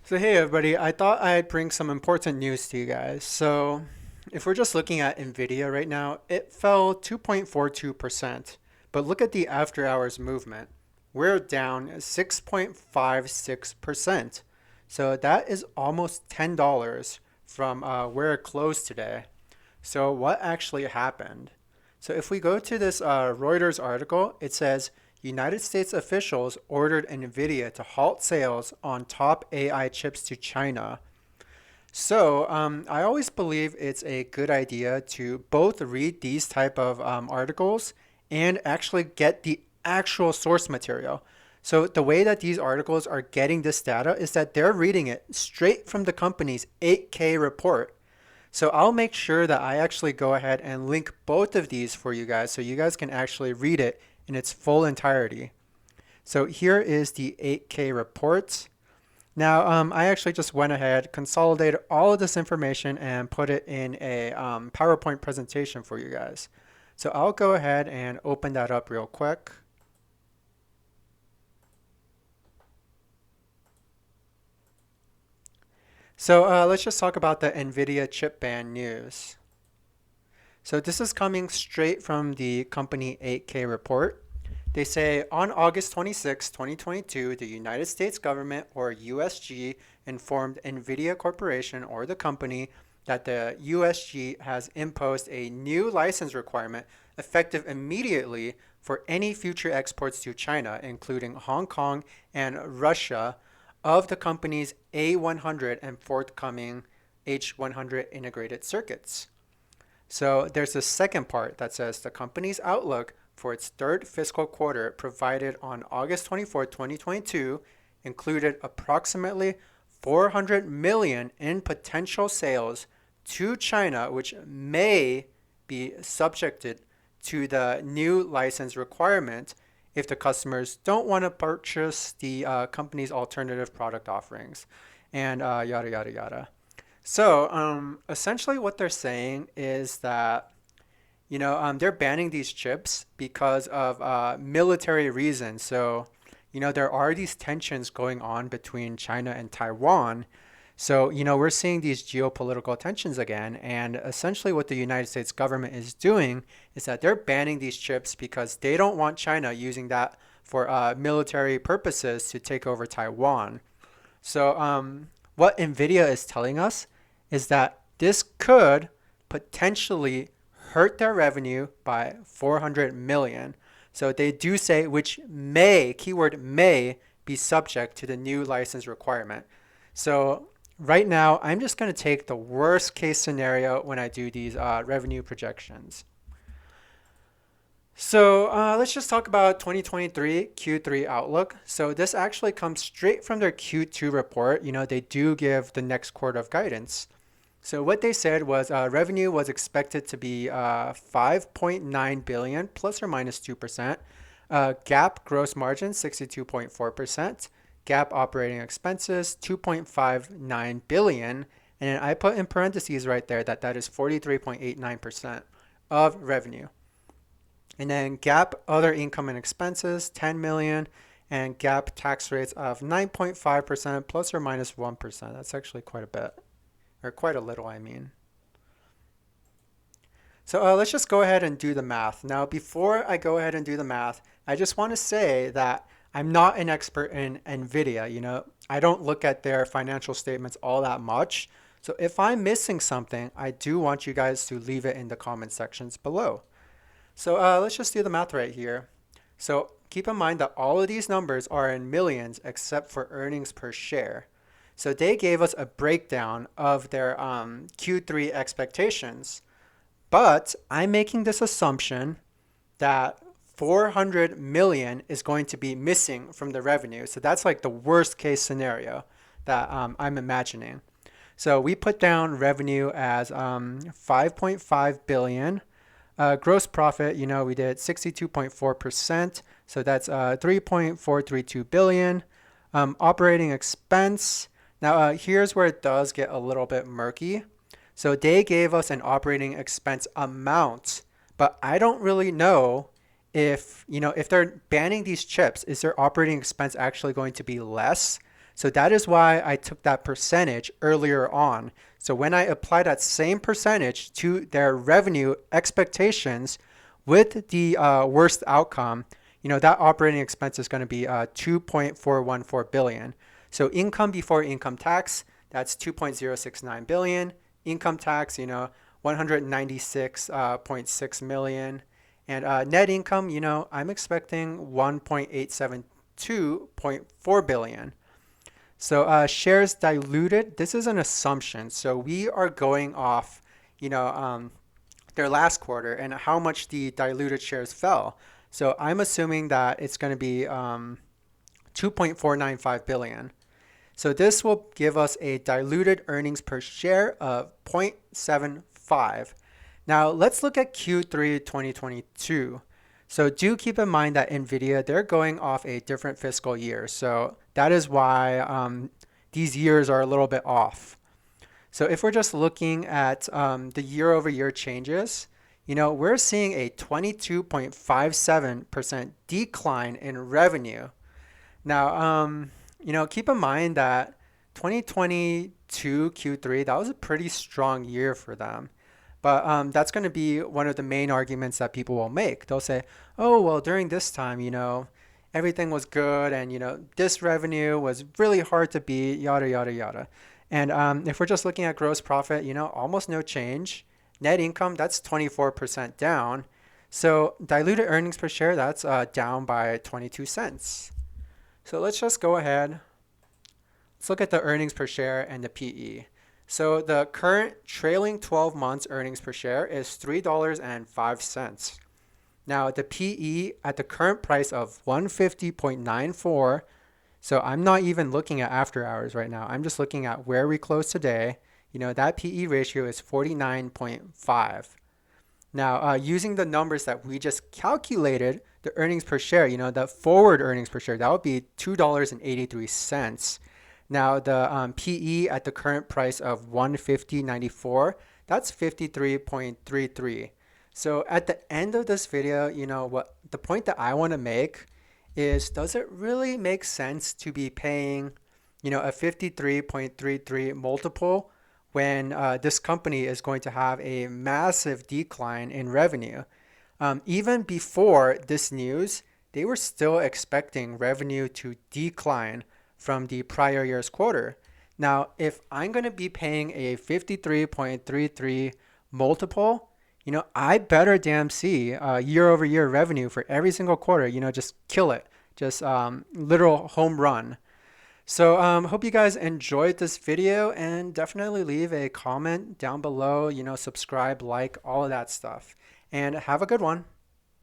So hey everybody, I thought I'd bring some important news to you guys. So if we're just looking at Nvidia right now, it fell 2.42%. But look at the after hours movement. We're down 6.56%. So that is almost $10 from where it closed today. So what actually happened? So if we go to this Reuters article, it says United States officials ordered Nvidia to halt sales on top AI chips to China. So I always believe it's a good idea to both read these type of articles and actually get the actual source material. So the way that these articles are getting this data is that they're reading it straight from the company's 8K report. So I'll make sure that I actually go ahead and link both of these for you guys so you guys can actually read it in its full entirety. So here is the 8K report. Now, I actually just went ahead, consolidated all of this information and put it in a PowerPoint presentation for you guys. So I'll go ahead and open that up real quick. So let's just talk about the Nvidia chip ban news. So this is coming straight from the company 8K report. They say on August 26, 2022, the United States government, or USG, informed Nvidia Corporation, or the company, that the USG has imposed a new license requirement effective immediately for any future exports to China, including Hong Kong and Russia, of the company's A100 and forthcoming H100 integrated circuits. So there's a second part that says the company's outlook for its third fiscal quarter provided on August 24, 2022 included approximately 400 million in potential sales to China, which may be subjected to the new license requirement if the customers don't want to purchase the company's alternative product offerings, and yada, yada, yada. So essentially what they're saying is that they're banning these chips because of military reasons. So, there are these tensions going on between China and Taiwan. So, we're seeing these geopolitical tensions again. And essentially, what the United States government is doing is that they're banning these chips because they don't want China using that for military purposes to take over Taiwan. So, what NVIDIA is telling us is that this could potentially hurt their revenue by 400 million. So they do say which may, keyword may, be subject to the new license requirement. So right now, I'm just going to take the worst case scenario when I do these revenue projections. So let's just talk about 2023 Q3 outlook. So this actually comes straight from their Q2 report. They do give the next quarter of guidance. So what they said was revenue was expected to be 5.9 billion plus or minus 2%. GAAP gross margin 62.4%. GAAP operating expenses 2.59 billion. And I put in parentheses right there that that is 43.89% of revenue. And then GAAP other income and expenses 10 million and GAAP tax rates of 9.5% plus or minus 1%. That's actually quite a bit. Or quite a little, I mean. So let's just go ahead and do the math. Now, before I go ahead and do the math, I just want to say that I'm not an expert in Nvidia. I don't look at their financial statements all that much. So if I'm missing something, I do want you guys to leave it in the comment sections below. So let's just do the math right here. So keep in mind that all of these numbers are in millions except for earnings per share. So they gave us a breakdown of their Q3 expectations, but I'm making this assumption that 400 million is going to be missing from the revenue. So that's like the worst case scenario that I'm imagining. So we put down revenue as 5.5 billion. Gross profit, we did 62.4%. So that's 3.432 billion. Operating expense. Now, here's where it does get a little bit murky. So they gave us an operating expense amount, but I don't really know if they're banning these chips, is their operating expense actually going to be less? So that is why I took that percentage earlier on. So when I apply that same percentage to their revenue expectations with the worst outcome, that operating expense is going to be 2.414 billion. So income before income tax, that's 2.069 billion. Income tax, 196.6 million. And net income, I'm expecting 1.872.4 billion. So shares diluted, this is an assumption. So we are going off, their last quarter and how much the diluted shares fell. So I'm assuming that it's going to be 2.495 billion. So this will give us a diluted earnings per share of 0.75. Now let's look at Q3 2022. So do keep in mind that Nvidia, they're going off a different fiscal year. So that is why these years are a little bit off. So if we're just looking at the year over year changes, we're seeing a 22.57% decline in revenue. Now, keep in mind that 2022 Q3, that was a pretty strong year for them. But that's going to be one of the main arguments that people will make. They'll say, oh, well, during this time, everything was good and, this revenue was really hard to beat, yada, yada, yada. And if we're just looking at gross profit, almost no change. Net income, that's 24% down. So diluted earnings per share, that's down by 22 cents. So let's just go ahead. Let's look at the earnings per share and the PE. So the current trailing 12 months earnings per share is $3.05. Now the PE at the current price of 150.94. So I'm not even looking at after hours right now. I'm just looking at where we closed today. That PE ratio is 49.5. Now, using the numbers that we just calculated, the earnings per share, the forward earnings per share, that would be $2.83. Now, the PE at the current price of 150.94, that's 53.33. So at the end of this video, what the point that I want to make is, does it really make sense to be paying, a 53.33 multiple when this company is going to have a massive decline in revenue? Even before this news, they were still expecting revenue to decline from the prior year's quarter. Now, if I'm going to be paying a 53.33 multiple, I better damn see year over year revenue for every single quarter, just kill it. Just literal home run. So hope you guys enjoyed this video and definitely leave a comment down below, subscribe, like, all of that stuff. And have a good one.